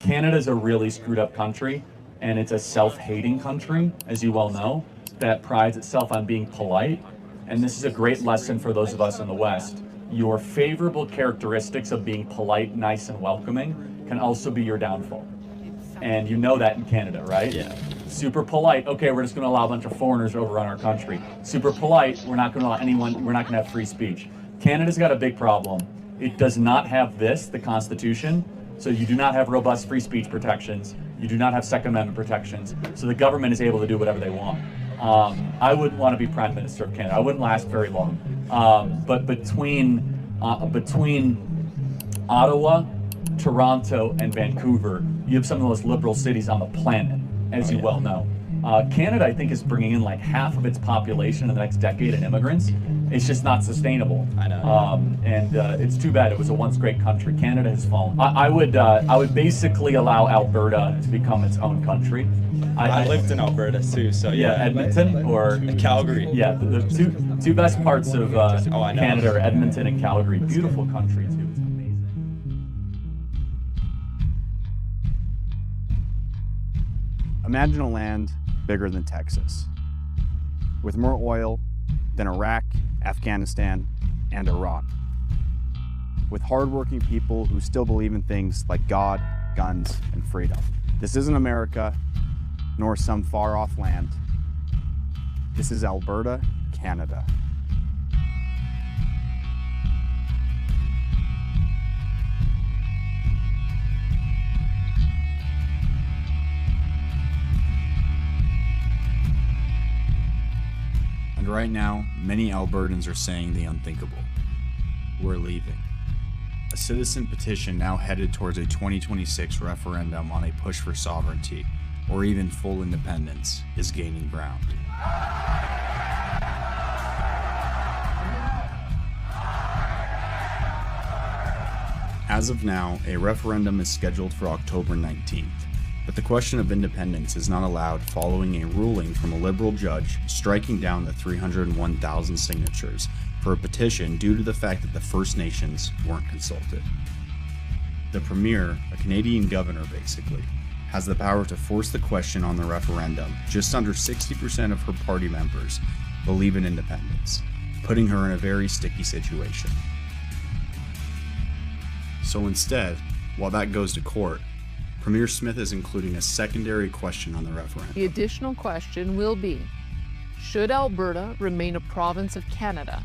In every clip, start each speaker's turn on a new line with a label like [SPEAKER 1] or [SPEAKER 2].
[SPEAKER 1] Canada's a really screwed up country, and it's a self-hating country, as you well know, that prides itself on being polite. And this is a great lesson for those of us in the West. Your favorable characteristics of being polite, nice, and welcoming can also be your downfall. And you know that in Canada, right?
[SPEAKER 2] Yeah.
[SPEAKER 1] Super polite, okay, we're just gonna allow a bunch of foreigners to overrun our country. Super polite, we're not gonna allow anyone, we're not gonna have free speech. Canada's got a big problem. It does not have this, the Constitution, so you do not have robust free speech protections. You do not have Second Amendment protections, so the government is able to do whatever they want. I wouldn't want to be Prime Minister of Canada. I wouldn't last very long. But between Ottawa, Toronto, and Vancouver, you have some of the most liberal cities on the planet, as you well know. Canada, I think, is bringing in like half of its population in the next decade in immigrants. It's just not sustainable.
[SPEAKER 2] I know.
[SPEAKER 1] It's too bad. It was a once great country. Canada has fallen. I would basically allow Alberta to become its own country.
[SPEAKER 2] I lived in Alberta too, so yeah.
[SPEAKER 1] Edmonton or
[SPEAKER 2] Calgary.
[SPEAKER 1] Yeah, the two best parts of Canada are Edmonton and Calgary. Beautiful country too. It's amazing.
[SPEAKER 3] Imagine a land bigger than Texas, with more oil than Iraq, Afghanistan, and Iraq, with hardworking people who still believe in things like God, guns, and freedom. This isn't America, nor some far-off land. This is Alberta, Canada. And right now, many Albertans are saying the unthinkable. We're leaving. A citizen petition now headed towards a 2026 referendum on a push for sovereignty, or even full independence, is gaining ground. As of now, a referendum is scheduled for October 19th. But the question of independence is not allowed following a ruling from a liberal judge striking down the 301,000 signatures for a petition due to the fact that the First Nations weren't consulted. The Premier, a Canadian governor basically, has the power to force the question on the referendum. Just under 60% of her party members believe in independence, putting her in a very sticky situation. So instead, while that goes to court, Premier Smith is including a secondary question on the referendum.
[SPEAKER 4] The additional question will be, should Alberta remain a province of Canada?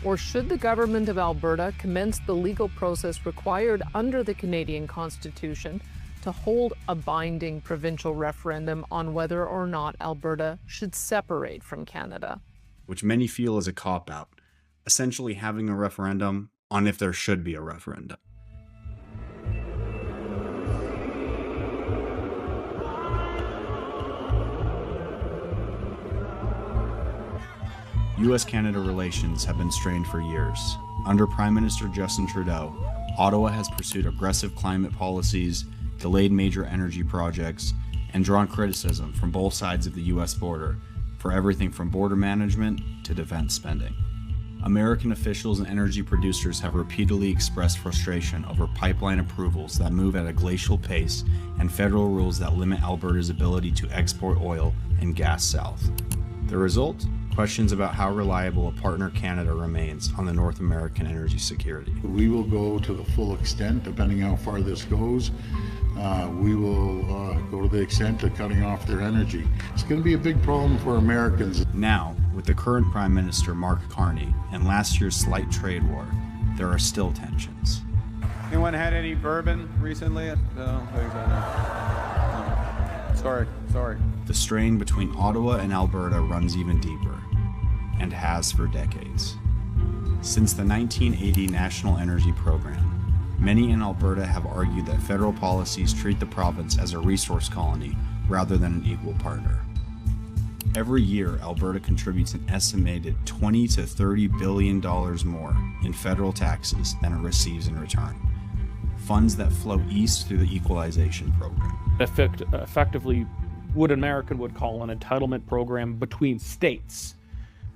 [SPEAKER 4] Or should the government of Alberta commence the legal process required under the Canadian Constitution to hold a binding provincial referendum on whether or not Alberta should separate from Canada?
[SPEAKER 3] Which many feel is a cop-out, essentially having a referendum on if there should be a referendum. U.S.-Canada relations have been strained for years. Under Prime Minister Justin Trudeau, Ottawa has pursued aggressive climate policies, delayed major energy projects, and drawn criticism from both sides of the U.S. border for everything from border management to defense spending. American officials and energy producers have repeatedly expressed frustration over pipeline approvals that move at a glacial pace and federal rules that limit Alberta's ability to export oil and gas south. The result? Questions about how reliable a partner Canada remains on the North American energy security.
[SPEAKER 5] We will go to the full extent, depending how far this goes. We will go to the extent of cutting off their energy. It's going to be a big problem for Americans.
[SPEAKER 3] Now, with the current Prime Minister Mark Carney and last year's slight trade war, there are still tensions.
[SPEAKER 6] Anyone had any bourbon recently? No. Sorry.
[SPEAKER 3] The strain between Ottawa and Alberta runs even deeper, and has for decades. Since the 1980 National Energy Program, many in Alberta have argued that federal policies treat the province as a resource colony rather than an equal partner. Every year, Alberta contributes an estimated $20 to $30 billion more in federal taxes than it receives in return. Funds that flow east through the equalization program.
[SPEAKER 7] Effectively, what an American would call an entitlement program between states.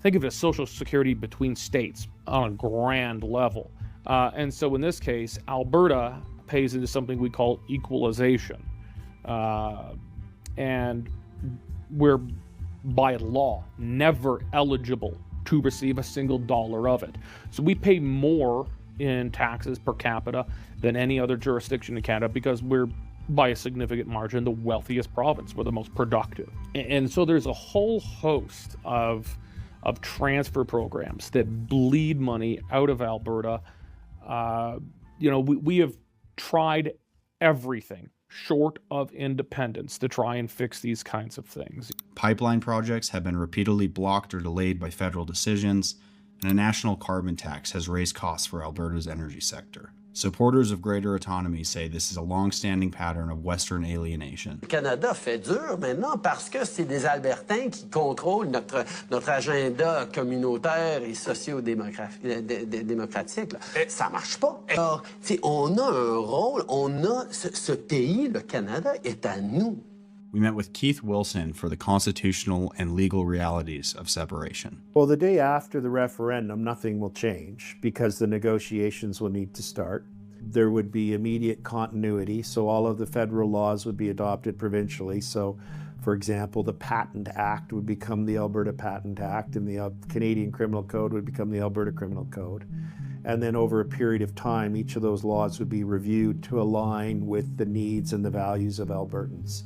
[SPEAKER 7] Think of it as Social Security between states on a grand level. And so in this case, Alberta pays into something we call equalization. And we're, by law, never eligible to receive a single dollar of it. So we pay more in taxes per capita than any other jurisdiction in Canada because we're, by a significant margin, the wealthiest province. We're the most productive. And so there's a whole host of transfer programs that bleed money out of Alberta. We have tried everything short of independence to try and fix these kinds of things.
[SPEAKER 3] Pipeline projects have been repeatedly blocked or delayed by federal decisions, and a national carbon tax has raised costs for Alberta's energy sector. Supporters of greater autonomy say this is a long-standing pattern of Western alienation.
[SPEAKER 8] Le Canada fait dur maintenant parce que c'est des Albertains qui contrôlent notre agenda communautaire et socio-démocratique. Ça marche pas. Alors, on a un rôle, ce pays, le Canada, est à nous.
[SPEAKER 3] We met with Keith Wilson for the constitutional and legal realities of separation.
[SPEAKER 9] Well, the day after the referendum, nothing will change because the negotiations will need to start. There would be immediate continuity, so all of the federal laws would be adopted provincially. So, for example, the Patent Act would become the Alberta Patent Act, and the Canadian Criminal Code would become the Alberta Criminal Code. And then over a period of time, each of those laws would be reviewed to align with the needs and the values of Albertans.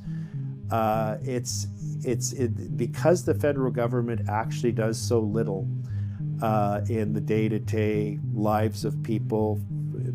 [SPEAKER 9] Because the federal government actually does so little in the day-to-day lives of people.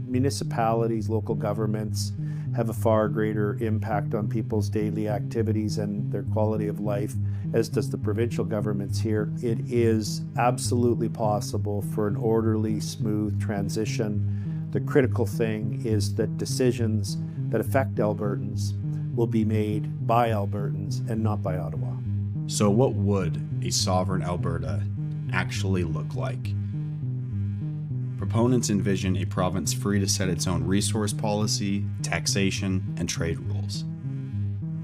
[SPEAKER 9] Municipalities, local governments have a far greater impact on people's daily activities and their quality of life, as does the provincial governments here. It is absolutely possible for an orderly, smooth transition. The critical thing is that decisions that affect Albertans will be made by Albertans and not by Ottawa.
[SPEAKER 3] So what would a sovereign Alberta actually look like? Proponents envision a province free to set its own resource policy, taxation, and trade rules.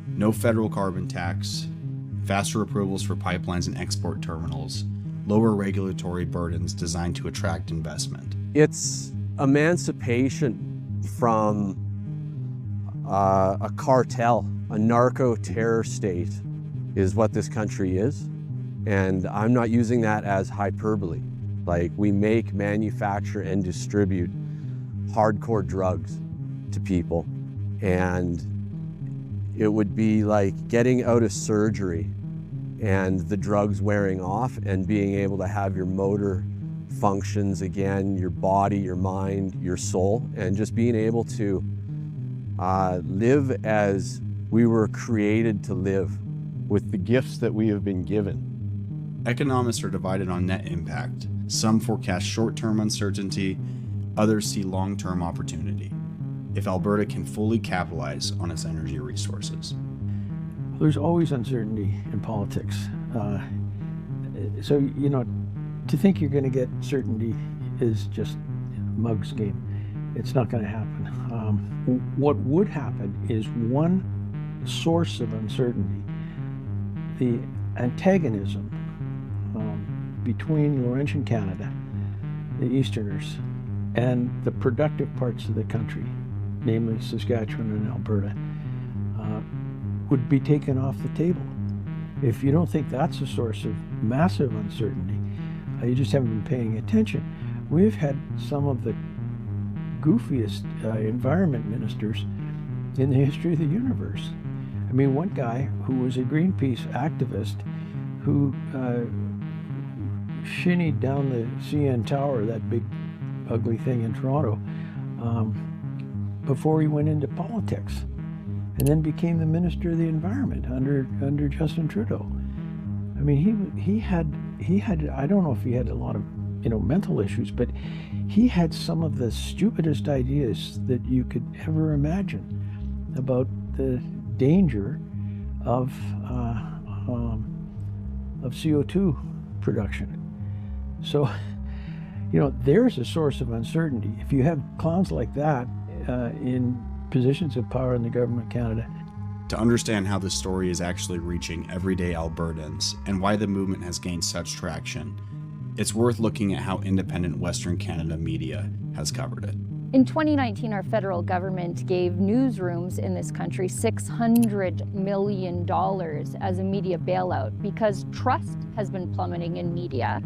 [SPEAKER 3] No federal carbon tax, faster approvals for pipelines and export terminals, lower regulatory burdens designed to attract investment.
[SPEAKER 10] It's emancipation from a cartel, a narco-terror state is what this country is. And I'm not using that as hyperbole. Like, we make, manufacture, and distribute hardcore drugs to people. And it would be like getting out of surgery and the drugs wearing off and being able to have your motor functions again, your body, your mind, your soul, and just being able to live as we were created to live with the gifts that we have been given.
[SPEAKER 3] Economists are divided on net impact. Some forecast short-term uncertainty, others see long-term opportunity if Alberta can fully capitalize on its energy resources.
[SPEAKER 11] There's always uncertainty in politics. So, to think you're going to get certainty is just mug's game. It's not going to happen. What would happen is one source of uncertainty, the antagonism between Laurentian Canada, the Easterners, and the productive parts of the country, namely Saskatchewan and Alberta, would be taken off the table. If you don't think that's a source of massive uncertainty, you just haven't been paying attention. We've had some of the goofiest environment ministers in the history of the universe. I mean, one guy who was a Greenpeace activist who shinnied down the CN Tower, that big ugly thing in Toronto, before he went into politics, and then became the Minister of the Environment under Justin Trudeau. I mean, he had I don't know if he had a lot of mental issues, but he had some of the stupidest ideas that you could ever imagine about the danger of CO2 production. So, there's a source of uncertainty. If you have clowns like that in positions of power in the government of Canada.
[SPEAKER 3] To understand how this story is actually reaching everyday Albertans and why the movement has gained such traction, it's worth looking at how independent Western Canada media has covered it.
[SPEAKER 12] In 2019, our federal government gave newsrooms in this country $600 million as a media bailout because trust has been plummeting in media.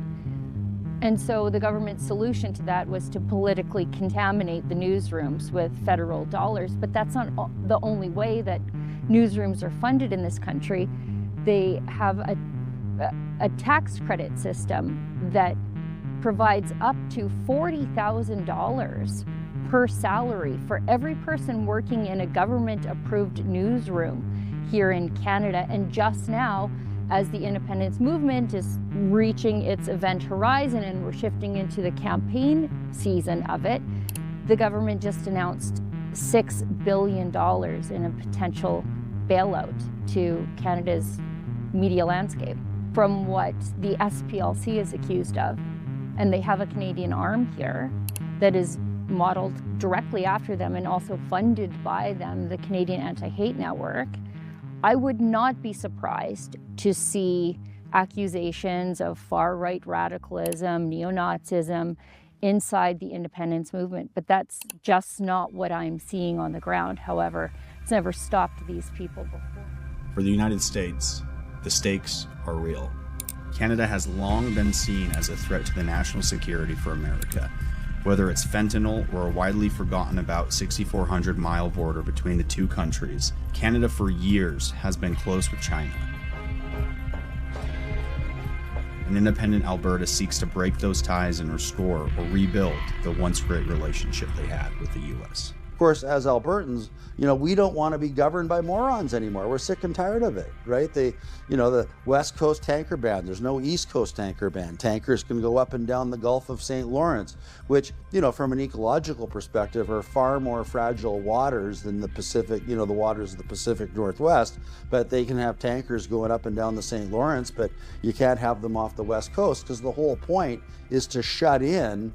[SPEAKER 12] And so the government's solution to that was to politically contaminate the newsrooms with federal dollars. But that's not the only way that newsrooms are funded in this country. They have a tax credit system that provides up to $40,000 per salary for every person working in a government-approved newsroom here in Canada. And just now, as the independence movement is reaching its event horizon and we're shifting into the campaign season of it, the government just announced $6 billion in a potential bailout to Canada's media landscape from what the SPLC is accused of. And they have a Canadian arm here that is modeled directly after them and also funded by them, the Canadian Anti-Hate Network. I would not be surprised to see accusations of far-right radicalism, neo-Nazism inside the independence movement, but that's just not what I'm seeing on the ground. However, it's never stopped these people before.
[SPEAKER 3] For the United States, the stakes are real. Canada has long been seen as a threat to the national security for America. Whether it's fentanyl or a widely forgotten about 6,400-mile border between the two countries, Canada for years has been close with China. An independent Alberta seeks to break those ties and restore or rebuild the once great relationship they had with the U.S.
[SPEAKER 13] Of course, as Albertans, we don't want to be governed by morons anymore. We're sick and tired of it, right? The West Coast tanker ban, there's no East Coast tanker ban. Tankers can go up and down the Gulf of St. Lawrence, which, from an ecological perspective, are far more fragile waters than the Pacific, the waters of the Pacific Northwest. But they can have tankers going up and down the St. Lawrence, but you can't have them off the West Coast because the whole point is to shut in,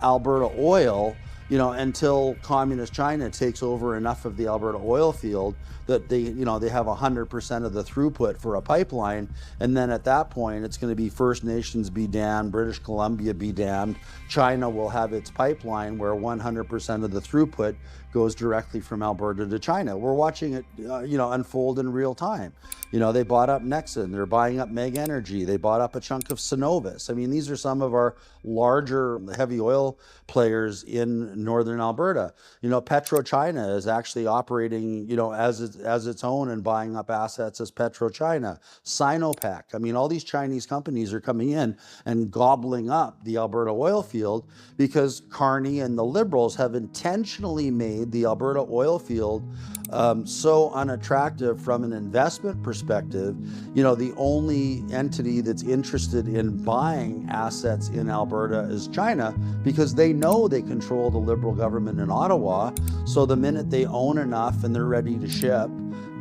[SPEAKER 13] Alberta oil, until communist China takes over enough of the Alberta oil field that they have 100% of the throughput for a pipeline. And then at that point, it's going to be First Nations be damned, British Columbia be damned. China will have its pipeline where 100% of the throughput goes directly from Alberta to China. We're watching it, unfold in real time. They bought up Nexen, they're buying up Meg Energy, they bought up a chunk of Cenovus. I mean, these are some of our larger heavy oil players in northern Alberta. PetroChina is actually operating, as its own and buying up assets as PetroChina. Sinopec. I mean, all these Chinese companies are coming in and gobbling up the Alberta oil field because Carney and the Liberals have intentionally made the Alberta oil field so unattractive from an investment perspective. The only entity that's interested in buying assets in Alberta is China because they know they control the Liberal government in Ottawa. So the minute they own enough and they're ready to ship,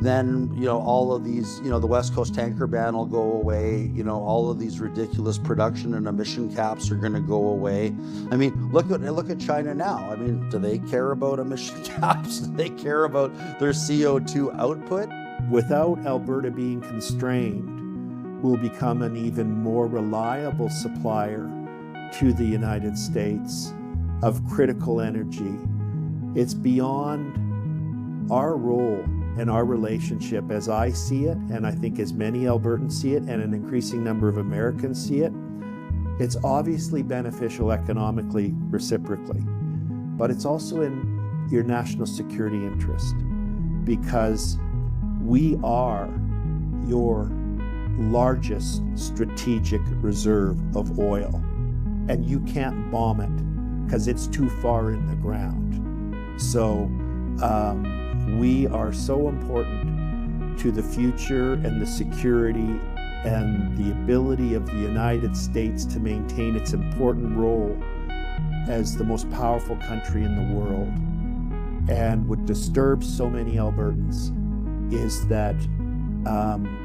[SPEAKER 13] then, all of these, the West Coast tanker ban will go away. All of these ridiculous production and emission caps are going to go away. I mean, look at China now. I mean, do they care about emission caps? Do they care about their CO2 output?
[SPEAKER 9] Without Alberta being constrained, we'll become an even more reliable supplier to the United States of critical energy. It's beyond our role and our relationship as I see it, and I think as many Albertans see it, and an increasing number of Americans see it. It's obviously beneficial economically, reciprocally, but it's also in your national security interest because we are your largest strategic reserve of oil, and you can't bomb it because it's too far in the ground. So we are so important to the future and the security and the ability of the United States to maintain its important role as the most powerful country in the world. And what disturbs so many Albertans is that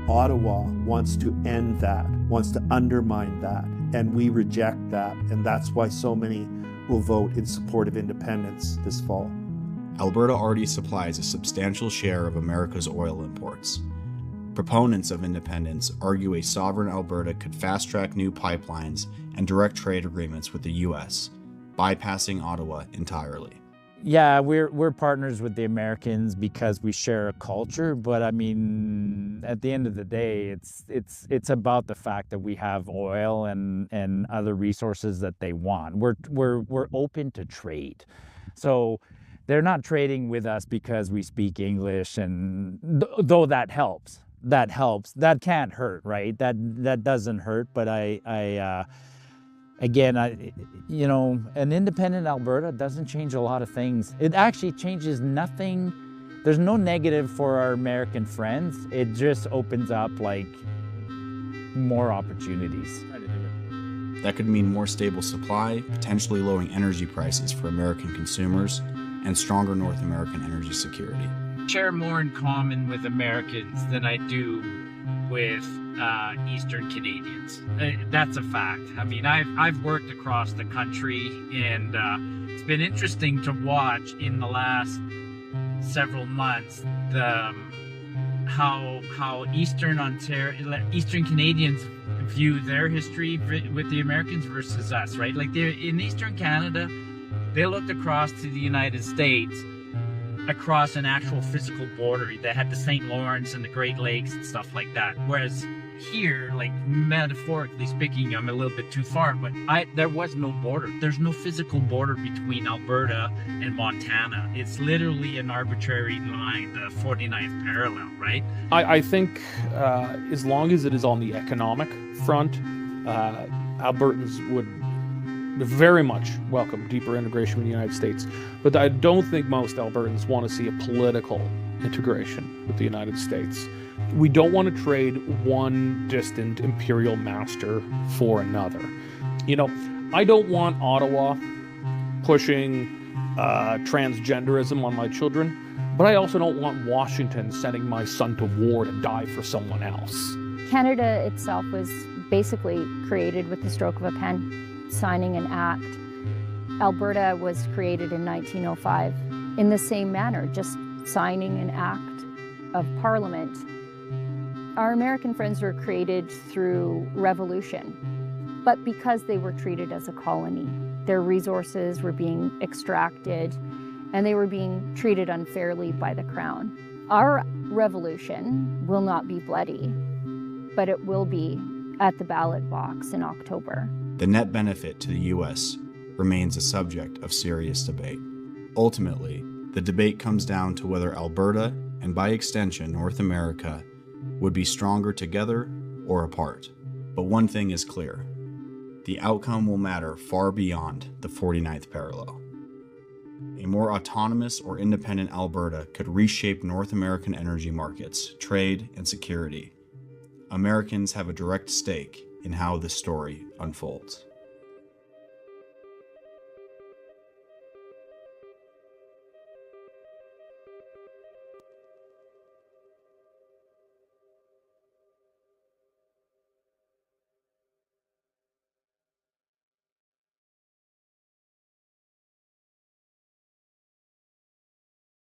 [SPEAKER 9] Ottawa wants to end that, wants to undermine that, and we reject that. And that's why so many will vote in support of independence this fall.
[SPEAKER 3] Alberta already supplies a substantial share of America's oil imports. Proponents of independence argue a sovereign Alberta could fast-track new pipelines and direct trade agreements with the U.S., bypassing Ottawa entirely.
[SPEAKER 14] Yeah, we're partners with the Americans because we share a culture, but I mean, at the end of the day, it's about the fact that we have oil and other resources that they want. We're open to trade, so they're not trading with us because we speak English, and though that helps. That can't hurt, right? That doesn't hurt, but Again, an independent Alberta doesn't change a lot of things. It actually changes nothing. There's no negative for our American friends. It just opens up like more opportunities.
[SPEAKER 3] That could mean more stable supply, potentially lowering energy prices for American consumers, and stronger North American energy security.
[SPEAKER 15] Share more in common with Americans than I do with Eastern Canadians. That's a fact. I mean, I've worked across the country, and it's been interesting to watch in the last several months how Eastern Canadians view their history with the Americans versus us, right? Like in Eastern Canada, they looked across to the United States across an actual physical border that had the St. Lawrence and the Great Lakes and stuff like that. Whereas here, like metaphorically speaking, I'm a little bit too far, but there was no border. There's no physical border between Alberta and Montana. It's literally an arbitrary line, the 49th parallel, right?
[SPEAKER 7] I think as long as it is on the economic front, Albertans would very much welcome deeper integration with the United States. But I don't think most Albertans want to see a political integration with the United States. We don't want to trade one distant imperial master for another. I don't want Ottawa pushing transgenderism on my children, but I also don't want Washington sending my son to war to die for someone else.
[SPEAKER 12] Canada itself was basically created with the stroke of a pen, signing an act. Alberta was created in 1905 in the same manner, just signing an act of Parliament. Our American friends were created through revolution, but because they were treated as a colony, their resources were being extracted and they were being treated unfairly by the Crown. Our revolution will not be bloody, but it will be at the ballot box in October.
[SPEAKER 3] The net benefit to the U.S. remains a subject of serious debate. Ultimately, the debate comes down to whether Alberta, and by extension North America, would be stronger together or apart. But one thing is clear: the outcome will matter far beyond the 49th parallel. A more autonomous or independent Alberta could reshape North American energy markets, trade, and security. Americans have a direct stake in how this story unfolds.